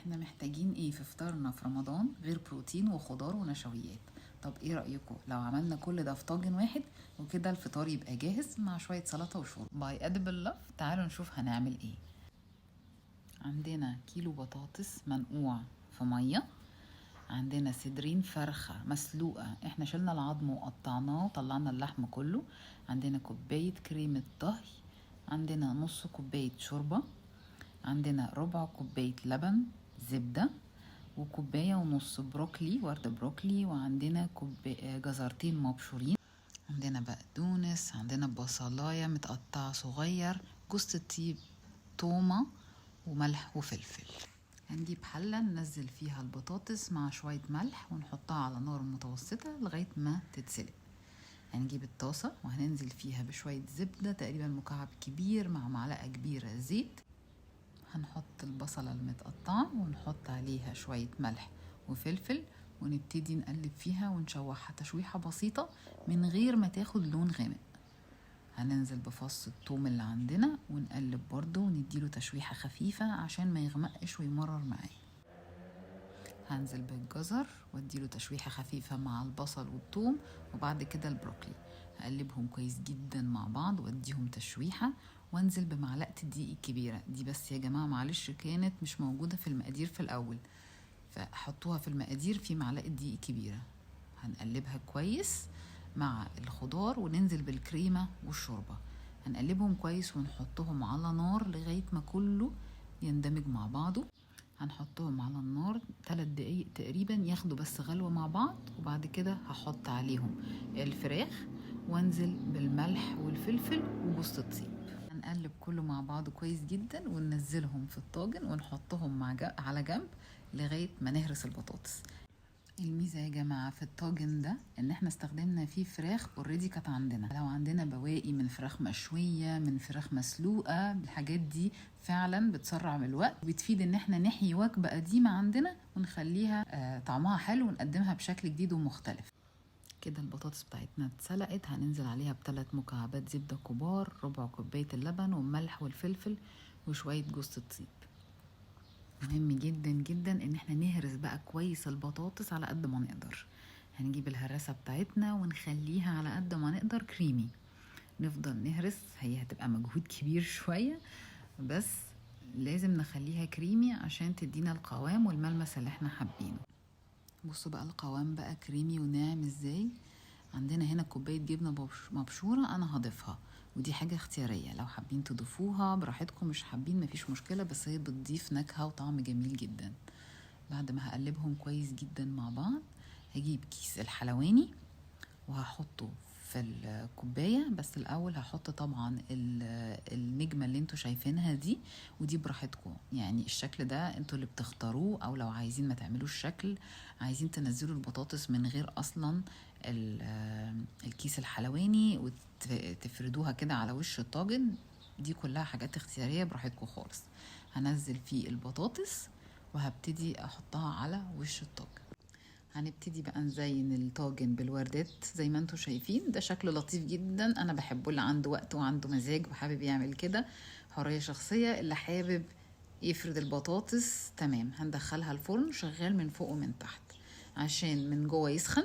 احنا محتاجين ايه في فطارنا في رمضان غير بروتين وخضار ونشويات؟ طب ايه رأيكم لو عملنا كل ده في طاجن واحد وكده الفطار يبقى جاهز مع شوية سلطة وشوربة؟ باي ادبل لاف. تعالوا نشوف هنعمل ايه. عندنا كيلو بطاطس منقوع في مية، عندنا صدرين فرخة مسلوقة احنا شلنا العظم وقطعناه وطلعنا اللحم كله، عندنا كوباية كريمة طهي، عندنا نص كوباية شوربة، عندنا ربع كوباية لبن، زبدة، وكوباية ونص بروكلي ورد بروكلي، وعندنا جزرتين مبشورين، عندنا بقدونس، عندنا بصلاية متقطعة صغير، جوز الطيب، تومة، وملح وفلفل. هنجيب حلة ننزل فيها البطاطس مع شوية ملح ونحطها على نار متوسطة لغاية ما تتسلق. هنجيب الطاسة وهننزل فيها بشوية زبدة تقريبا مكعب كبير مع معلقة كبيرة زيت. هنحط البصلة المتقطعة ونحط عليها شوية ملح وفلفل ونبتدي نقلب فيها ونشوحها تشويحة بسيطة من غير ما تاخد لون غامق. هننزل بفص الثوم اللي عندنا ونقلب برضو ونديله تشويحة خفيفة عشان ما يغمقش ويمرر معايا. هنزل بالجزر واديله تشويحة خفيفة مع البصل والثوم، وبعد كده البروكلي هقلبهم كويس جدا مع بعض واديهم تشويحة، وانزل بمعلقة الدقيق الكبيرة دي. بس يا جماعة معلش كانت مش موجودة في المقادير في الأول، فحطوها في المقادير في معلقة دقيق كبيرة. هنقلبها كويس مع الخضار وننزل بالكريمة والشوربة، هنقلبهم كويس ونحطهم على نار لغاية ما كله يندمج مع بعضه. هنحطهم على النار 3 دقايق تقريبا ياخدوا بس غلوة مع بعض، وبعد كده هحط عليهم الفراخ وانزل بالملح والفلفل وجوز الطيب. هنقلب كله مع بعض كويس جدا وننزلهم في الطاجن ونحطهم على جنب لغاية ما نهرس البطاطس. الميزة يا جماعة في الطاجن ده ان احنا استخدمنا فيه فراخ اوريدي كانت عندنا. لو عندنا بواقي من فراخ مشوية، من فراخ مسلوقة، الحاجات دي فعلا بتسرع من الوقت وبتفيد ان احنا نحيي وجبة قديمة عندنا ونخليها طعمها حلو ونقدمها بشكل جديد ومختلف. كده البطاطس بتاعتنا اتسلقت، هننزل عليها ب3 مكعبات زبدة كبار، ربع كوباية اللبن والملح والفلفل وشوية جوز الطيب. مهم جدا جدا ان احنا نهرس بقى كويس البطاطس على قد ما نقدر. هنجيب الهراسة بتاعتنا ونخليها على قد ما نقدر كريمي، نفضل نهرس. هي هتبقى مجهود كبير شوية بس لازم نخليها كريمي عشان تدينا القوام والملمس اللي احنا حابينه. بصوا بقى القوام بقى كريمي وناعم ازاي. عندنا هنا كوباية جبنة مبشورة انا هضيفها، ودي حاجة اختيارية، لو حابين تضيفوها براحتكم، مش حابين مفيش مشكلة، بس هي بتضيف نكهة وطعم جميل جدا. بعد ما هقلبهم كويس جدا مع بعض هجيب كيس الحلواني وهحطه في الكوباية، بس الأول هحط طبعا النجمة اللي انتوا شايفينها دي، ودي براحتكم يعني الشكل ده انتوا اللي بتختاروه، أو لو عايزين ما تعملوش شكل، عايزين تنزلوا البطاطس من غير أصلا الكيس الحلواني وتفردوها كده على وش الطاجن، دي كلها حاجات اختيارية براحتكم خالص. هنزل فيه البطاطس وهبتدي احطها على وش الطاجن. هنبتدي بقى نزين الطاجن بالوردات زي ما انتوا شايفين، ده شكل لطيف جدا انا بحبه، اللي عنده وقت وعنده مزاج وحابب يعمل كده حرية شخصية. اللي حابب يفرد البطاطس تمام، هندخلها الفرن شغال من فوق ومن تحت عشان من جوه يسخن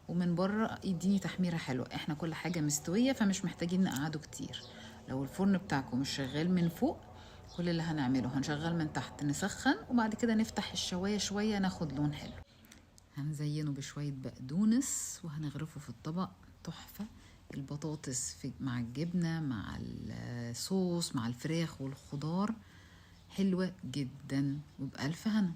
ومن بره يديني تحميرة حلوة. احنا كل حاجة مستوية فمش محتاجين نقعده كتير. لو الفرن بتاعكم مش شغال من فوق، كل اللي هنعمله هنشغل من تحت نسخن وبعد كده نفتح الشواية شوية ناخد لون حلو. هنزينه بشوية بقدونس وهنغرفه في الطبق. تحفة البطاطس مع الجبنة مع الصوص مع الفراخ والخضار، حلوة جدا وبألف هنا.